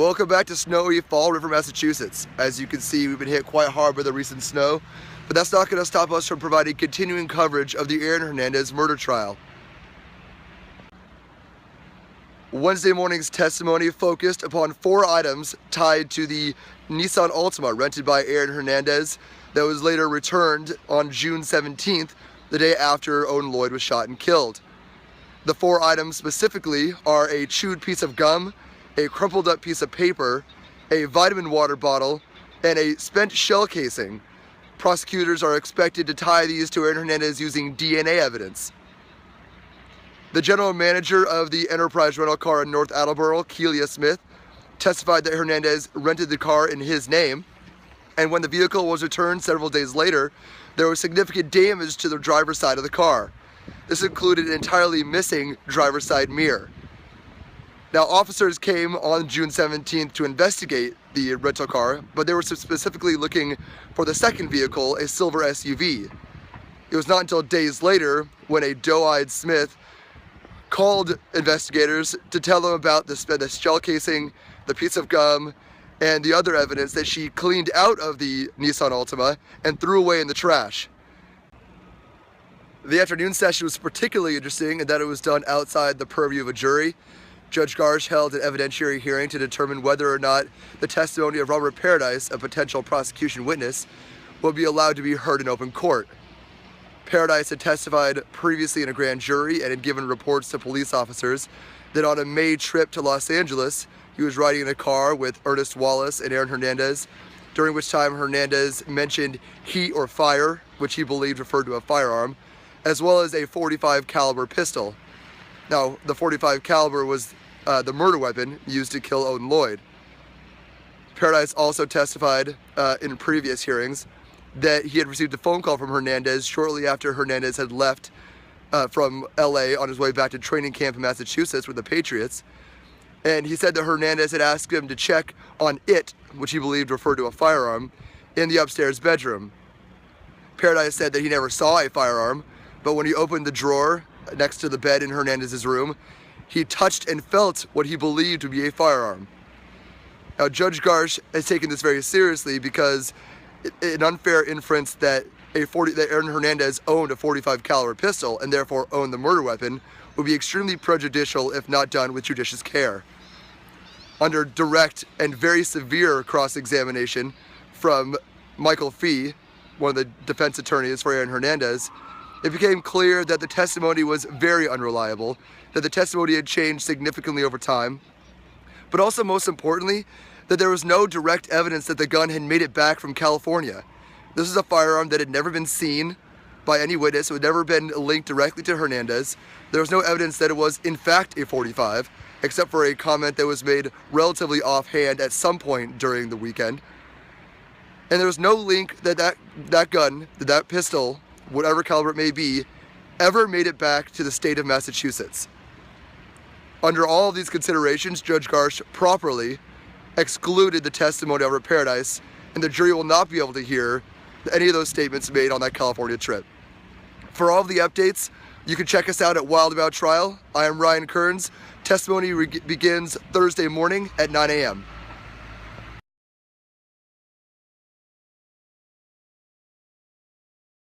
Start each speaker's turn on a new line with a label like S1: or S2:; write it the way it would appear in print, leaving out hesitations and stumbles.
S1: Welcome back to snowy Fall River, Massachusetts. As you can see, we've been hit quite hard by the recent snow, but that's not going to stop us from providing continuing coverage of the Aaron Hernandez murder trial. Wednesday morning's testimony focused upon 4 items tied to the Nissan Altima rented by Aaron Hernandez that was later returned on June 17th, the day after Owen Lloyd was shot and killed. The 4 items specifically are a chewed piece of gum, a crumpled up piece of paper, a vitamin water bottle, and a spent shell casing. Prosecutors are expected to tie these to Aaron Hernandez using DNA evidence. The general manager of the Enterprise rental car in North Attleboro, Keelia Smith, testified that Hernandez rented the car in his name, and when the vehicle was returned several days later, there was significant damage to the driver's side of the car. This included an entirely missing driver's side mirror. Now, officers came on June 17th to investigate the rental car, but they were specifically looking for the second vehicle, a silver SUV. It was not until days later when a doe-eyed Smith called investigators to tell them about the shell casing, the piece of gum, and the other evidence that she cleaned out of the Nissan Altima and threw away in the trash. The afternoon session was particularly interesting in that it was done outside the purview of a jury. Judge Garsh held an evidentiary hearing to determine whether or not the testimony of Robert Paradise, a potential prosecution witness, will be allowed to be heard in open court. Paradise had testified previously in a grand jury and had given reports to police officers that on a May trip to Los Angeles, he was riding in a car with Ernest Wallace and Aaron Hernandez, during which time Hernandez mentioned heat or fire, which he believed referred to a firearm, as well as a .45 caliber pistol. Now, the .45 caliber was the murder weapon used to kill Owen Lloyd. Paradise also testified in previous hearings that he had received a phone call from Hernandez shortly after Hernandez had left from LA on his way back to training camp in Massachusetts with the Patriots. And he said that Hernandez had asked him to check on it, which he believed referred to a firearm, in the upstairs bedroom. Paradise said that he never saw a firearm, but when he opened the drawer next to the bed in Hernandez's room, he touched and felt what he believed to be a firearm. Now, Judge Garsh has taken this very seriously because an unfair inference that Aaron Hernandez owned a .45 caliber pistol and therefore owned the murder weapon would be extremely prejudicial if not done with judicious care. Under direct and very severe cross-examination from Michael Fee, one of the defense attorneys for Aaron Hernandez, it became clear that the testimony was very unreliable, that the testimony had changed significantly over time, but also most importantly, that there was no direct evidence that the gun had made it back from California. This is a firearm that had never been seen by any witness, it had never been linked directly to Hernandez. There was no evidence that it was in fact a .45, except for a comment that was made relatively offhand at some point during the weekend. And there was no link that that gun, that pistol, whatever caliber it may be, ever made it back to the state of Massachusetts. Under all of these considerations, Judge Garsh properly excluded the testimony of Robert Paradise, and the jury will not be able to hear any of those statements made on that California trip. For all of the updates, you can check us out at Wild About Trial. I am Ryan Kearns. Testimony begins Thursday morning at 9 a.m.